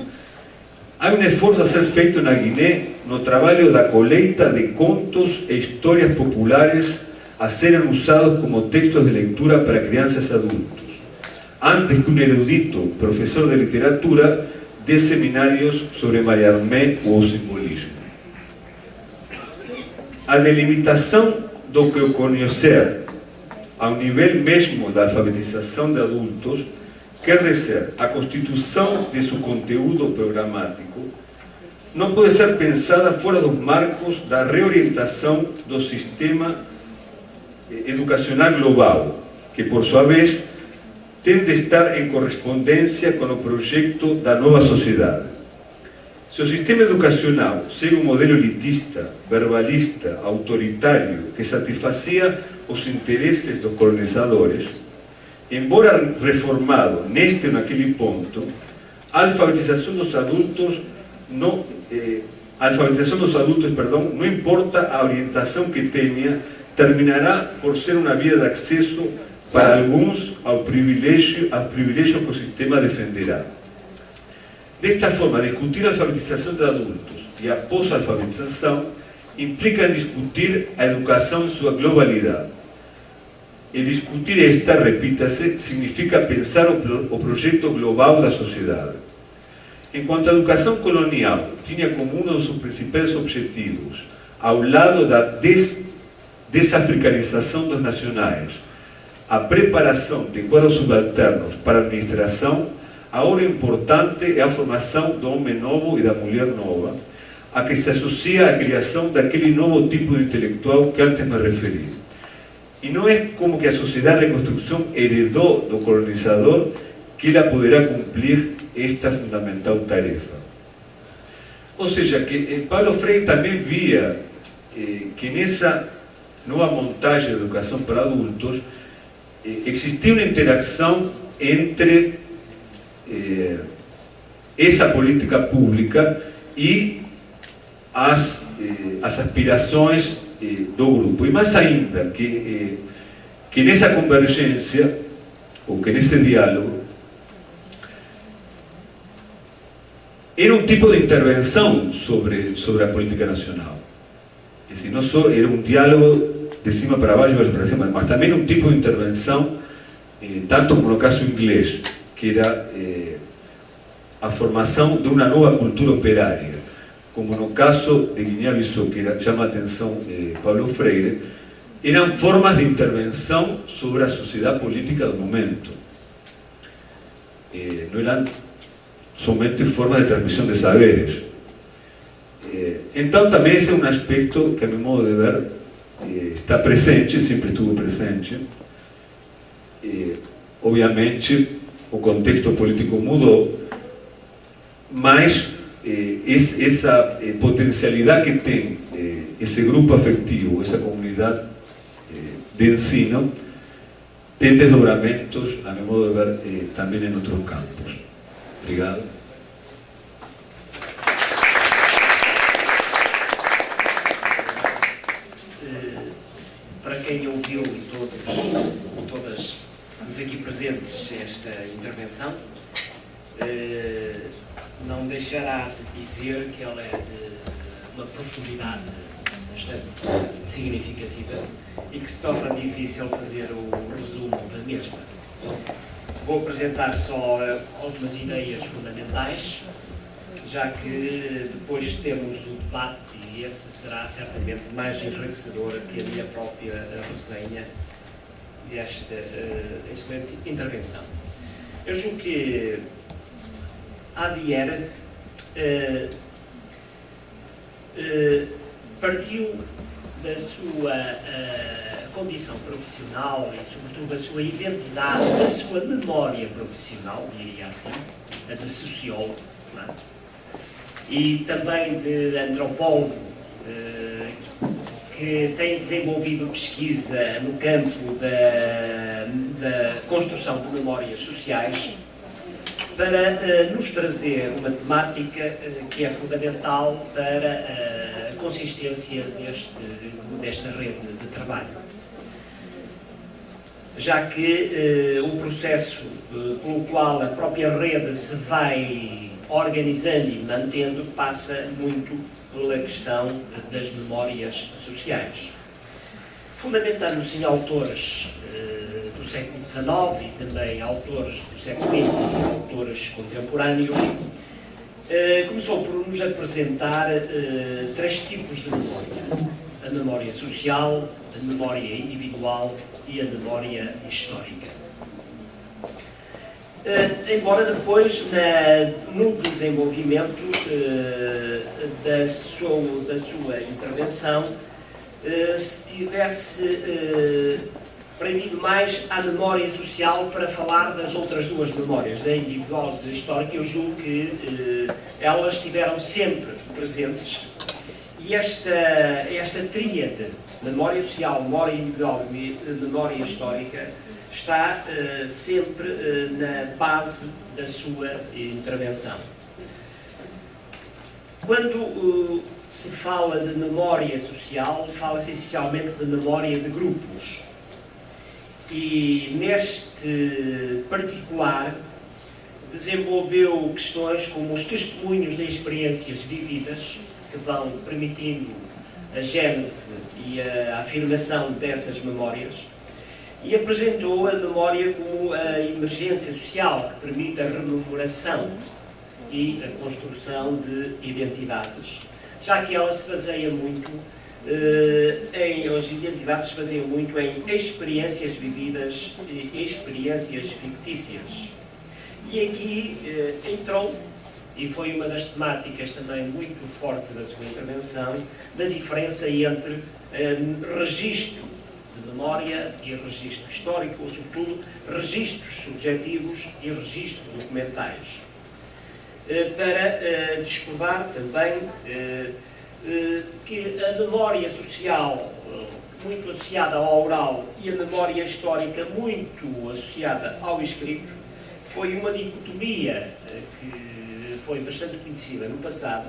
[SPEAKER 2] há um esforço a ser feito na Guiné no trabalho da colheita de contos e histórias populares a serem usados como textos de leitura para crianças e adultos, antes que um erudito professor de literatura dê seminários sobre Mallarmé ou o simbolismo. A delimitação do que o conhecer ao nível mesmo da alfabetização de adultos quer dizer a constituição de seu conteúdo programático não pode ser pensada fora dos marcos da reorientação do sistema educacional global, que por sua vez tem de estar em correspondência com o projeto da nova sociedade. Se o sistema educacional segue um modelo elitista, verbalista, autoritário, que satisfazia os interesses dos colonizadores, embora reformado neste ou naquele ponto, a alfabetização dos adultos não importa a orientação que tenha, terminará por ser uma via de acesso para alguns ao privilégio que o sistema defenderá. Desta forma, discutir a alfabetização de adultos e a pós-alfabetização implica discutir a educação em sua globalidade. E discutir esta, repita-se, significa pensar o projeto global da sociedade. Enquanto a educação colonial tinha como um dos seus principais objetivos, ao lado da desafricanização dos nacionais, a preparação de quadros subalternos para a administração, a hora importante é a formação do homem novo e da mulher nova, a que se associa a criação daquele novo tipo de intelectual que antes me referi. E não é como que a sociedade de reconstrução heredou do colonizador que ela poderá cumprir esta fundamental tarefa. Ou seja, que Paulo Freire também via que nessa nova montagem de educação para adultos existia uma interação entre essa política pública e as aspirações do grupo. E mais ainda, que nessa convergência, ou que nesse diálogo, era um tipo de intervenção sobre a política nacional. E se não só era um diálogo de cima para baixo, mas também um tipo de intervenção, tanto como no caso inglês, que era a formação de uma nova cultura operária, como no caso de Guiné-Bissau, que chama a atenção Paulo Freire, eram formas de intervenção sobre a sociedade política do momento. Não eram somente formas de transmissão de saberes. Então, também esse é um aspecto que, a meu modo de ver, está presente, sempre estuvo presente. Obviamente, o contexto político mudou, mas essa potencialidade que tem esse grupo afetivo, essa comunidade de ensino, tem desdobramentos, a meu modo de ver, também em outros campos. Obrigado.
[SPEAKER 3] Para quem ouviu todas os aqui presentes esta intervenção, não deixará de dizer que ela é de uma profundidade bastante significativa e que se torna difícil fazer o resumo da mesma. Vou apresentar só algumas ideias fundamentais, já que depois temos o debate e esse será certamente mais enriquecedor que a minha própria resenha desta excelente intervenção. Eu julgo que Adier partiu da sua condição profissional e, sobretudo, da sua identidade, da sua memória profissional, diria assim, a de sociólogo, não é? E também de antropólogo, que tem desenvolvido pesquisa no campo da construção de memórias sociais, para nos trazer uma temática que é fundamental para a consistência desta rede de trabalho. já que o processo pelo qual a própria rede se vai organizando e mantendo passa muito pela questão das memórias sociais. Fundamentando-se em autores do século XIX e também autores do século XX e autores contemporâneos, começou por nos apresentar três tipos de memória: a memória social, a memória individual e a memória histórica. Embora depois, no desenvolvimento da sua intervenção, se tivesse prendido mais à memória social para falar das outras duas memórias, da individual e da histórica, eu julgo que elas estiveram sempre presentes. E esta tríade, memória social, memória individual e memória histórica, está sempre na base da sua intervenção. Quando se fala de memória social, fala-se essencialmente de memória de grupos. E neste particular desenvolveu questões como os testemunhos de experiências vividas, que vão permitindo a gênese e a afirmação dessas memórias, e apresentou a memória como a emergência social, que permite a rememoração e a construção de identidades, já que ela se baseia muito as identidades se baseiam muito em experiências vividas e experiências fictícias. E aqui entrou, e foi uma das temáticas também muito forte da sua intervenção, da diferença entre registro de memória e registro histórico, ou sobretudo registros subjetivos e registros documentais. Para discordar também que a memória social muito associada ao oral e a memória histórica muito associada ao escrito foi uma dicotomia que foi bastante conhecida no passado,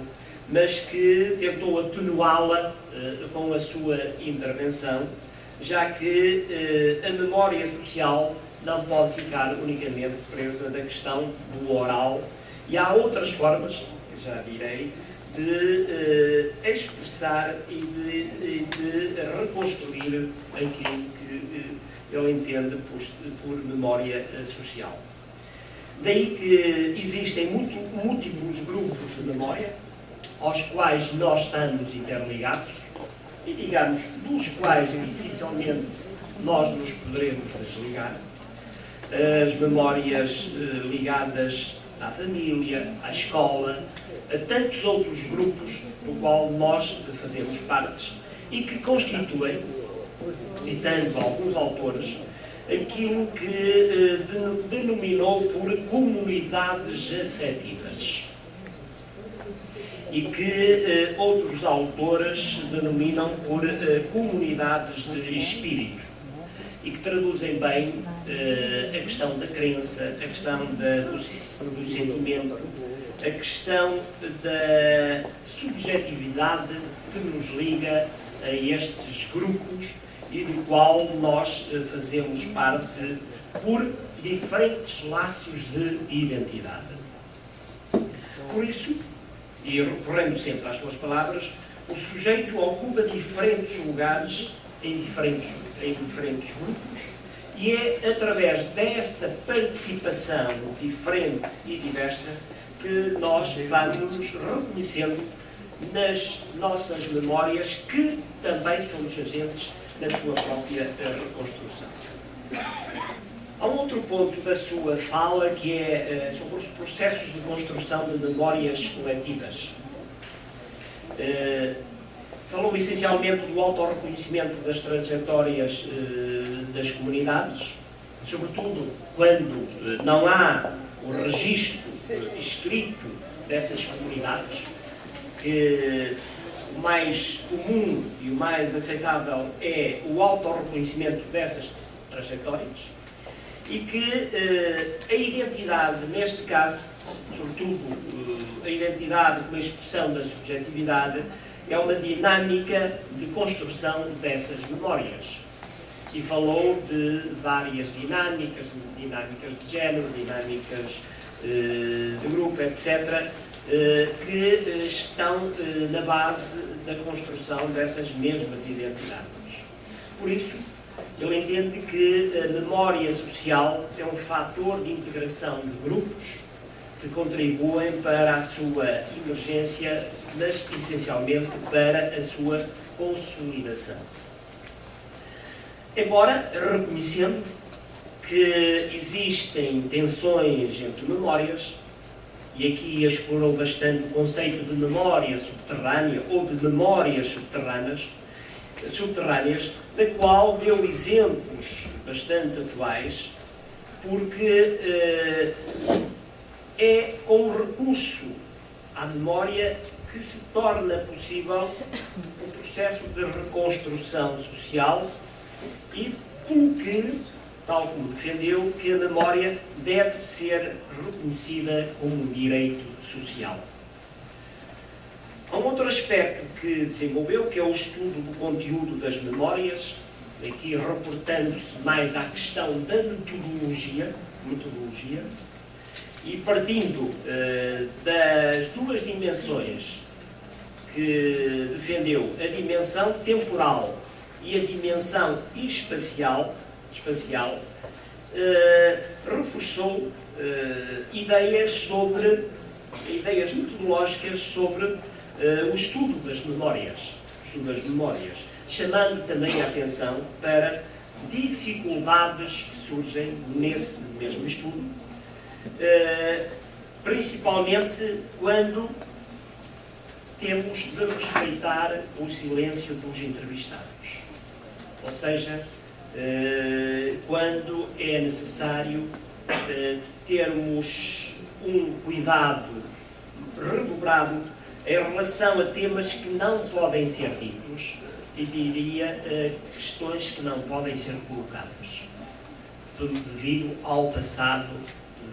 [SPEAKER 3] mas que tentou atenuá-la com a sua intervenção, já que a memória social não pode ficar unicamente presa na questão do oral, e há outras formas, que já direi, de expressar e de reconstruir aquilo que ele entende por memória social. Daí que existem múltiplos grupos de memória, aos quais nós estamos interligados, e digamos, dos quais dificilmente nós nos poderemos desligar. As memórias ligadas à família, à escola, a tantos outros grupos do qual nós fazemos parte e que constituem, citando alguns autores, aquilo que denominou por comunidades afetivas e que outros autores denominam por comunidades de espírito, e que traduzem bem a questão da crença, a questão do sentimento, a questão da subjetividade que nos liga a estes grupos e do qual nós fazemos parte por diferentes laços de identidade. Por isso, e recorrendo sempre às suas palavras, o sujeito ocupa diferentes lugares em diferentes grupos, e é através dessa participação diferente e diversa que nós vamos reconhecendo nas nossas memórias que também somos agentes na sua própria reconstrução. Há um outro ponto da sua fala que é sobre os processos de construção de memórias coletivas. Falou essencialmente do autorreconhecimento das trajetórias das comunidades, sobretudo quando não há o registro escrito dessas comunidades, que o mais comum e o mais aceitável é o autorreconhecimento dessas trajetórias, e que a identidade, neste caso, sobretudo a identidade como expressão da subjetividade, é uma dinâmica de construção dessas memórias. e falou de várias dinâmicas de género, dinâmicas de grupo, etc., que estão na base da construção dessas mesmas identidades. Por isso, ele entende que a memória social é um fator de integração de grupos que contribuem para a sua emergência, mas essencialmente para a sua consolidação. Embora reconhecendo que existem tensões entre memórias, e aqui explorou bastante o conceito de memória subterrânea ou de memórias subterrâneas, da qual deu exemplos bastante atuais, porque é com o recurso à memória que se torna possível o processo de reconstrução social e pelo que, tal como defendeu, que a memória deve ser reconhecida como direito social. Há um outro aspecto que desenvolveu, que é o estudo do conteúdo das memórias, aqui reportando-se mais à questão da metodologia, e partindo das duas dimensões que defendeu, a dimensão temporal e a dimensão espacial, reforçou ideias metodológicas sobre o estudo das memórias, chamando também a atenção para dificuldades que surgem nesse mesmo estudo, principalmente quando temos de respeitar o silêncio dos entrevistados. Ou seja, quando é necessário termos um cuidado redobrado em relação a temas que não podem ser ditos e, diria, questões que não podem ser colocadas, devido ao passado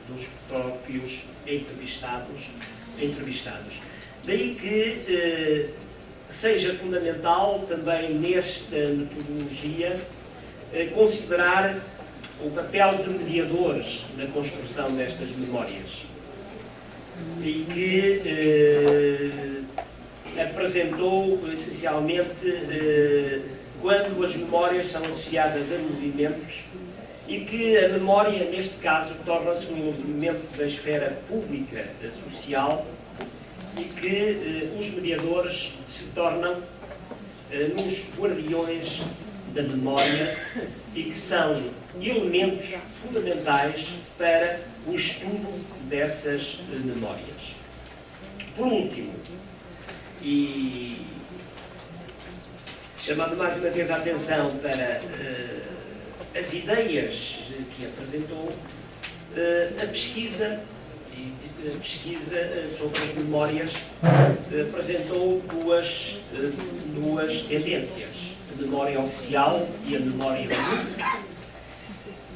[SPEAKER 3] dos próprios entrevistados. Daí que seja fundamental também nesta metodologia considerar o papel de mediadores na construção destas memórias e que apresentou essencialmente quando as memórias são associadas a movimentos e que a memória, neste caso, torna-se um movimento da esfera pública, social, e que os mediadores se tornam nos guardiões da memória e que são elementos fundamentais para o estudo dessas memórias. Por último, e chamando mais uma vez a atenção para as ideias que apresentou, a pesquisa sobre as memórias apresentou duas tendências, a memória oficial e a memória pública,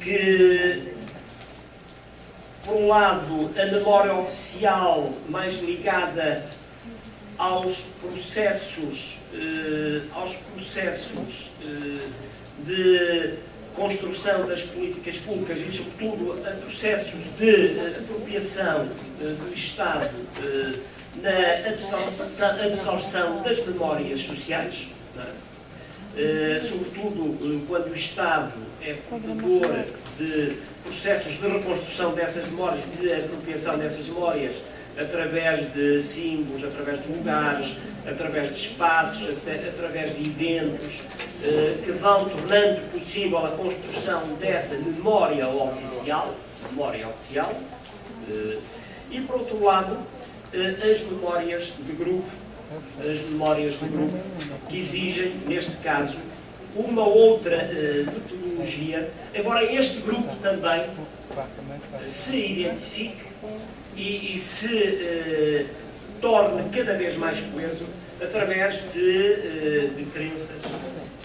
[SPEAKER 3] que, por um lado, a memória oficial mais ligada aos processos de construção das políticas públicas e, sobretudo, a processos de apropriação do Estado na absorção das memórias sociais, sobretudo quando o Estado é promotor de processos de reconstrução dessas memórias, de apropriação dessas memórias, através de símbolos, através de lugares, através de espaços, através de eventos, que vão tornando possível a construção dessa memória oficial, e, por outro lado, as memórias de grupo, que exigem, neste caso, uma outra metodologia, embora este grupo também se identifique e se torne cada vez mais coeso através de crenças,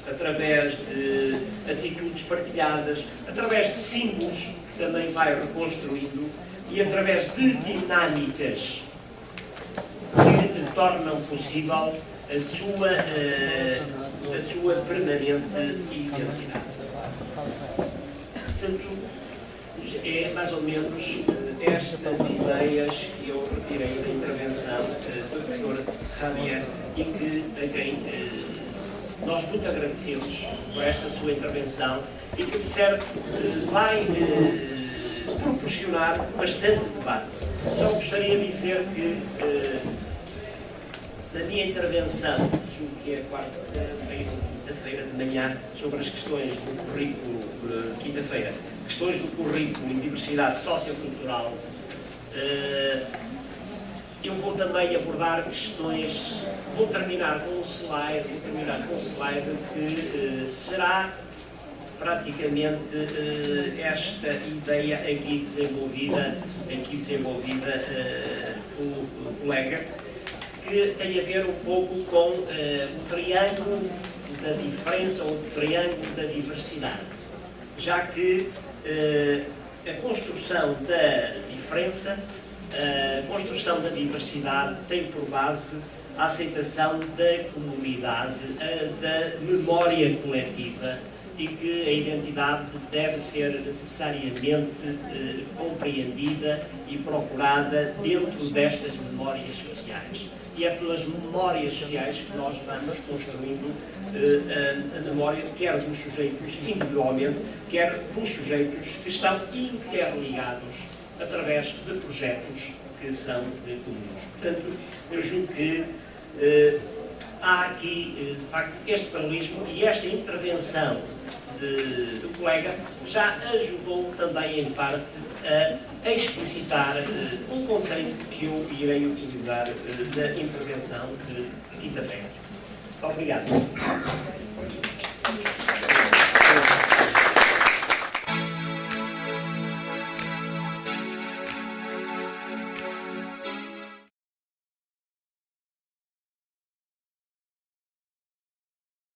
[SPEAKER 3] através de atitudes partilhadas, através de símbolos que também vai reconstruindo e através de dinâmicas que tornam possível a sua permanente identidade. Portanto, é mais ou menos estas ideias que eu retirei da intervenção do Dr. Javier e a quem nós muito agradecemos por esta sua intervenção e que, de certo, vai proporcionar bastante debate. Só gostaria de dizer que na minha intervenção, julgo que é quarta-feira, quinta-feira de manhã, sobre as questões do currículo, quinta-feira, questões do currículo em diversidade sociocultural, eu vou também abordar questões, vou terminar com um slide que será praticamente esta ideia aqui desenvolvida pelo colega, que tem a ver um pouco com o triângulo da diferença ou o triângulo da diversidade, já que a construção da diferença, a construção da diversidade tem por base a aceitação da comunidade, da memória coletiva, e que a identidade deve ser necessariamente compreendida e procurada dentro destas memórias sociais. E é pelas memórias sociais que nós vamos construindo a memória, quer dos sujeitos individualmente, quer dos sujeitos que estão interligados através de projetos que são comuns. Portanto, eu julgo que há aqui, de facto, este paralelismo e esta intervenção do colega já ajudou também, em parte, a explicitar um conceito que eu irei utilizar da intervenção de quinta-feira. Obrigado.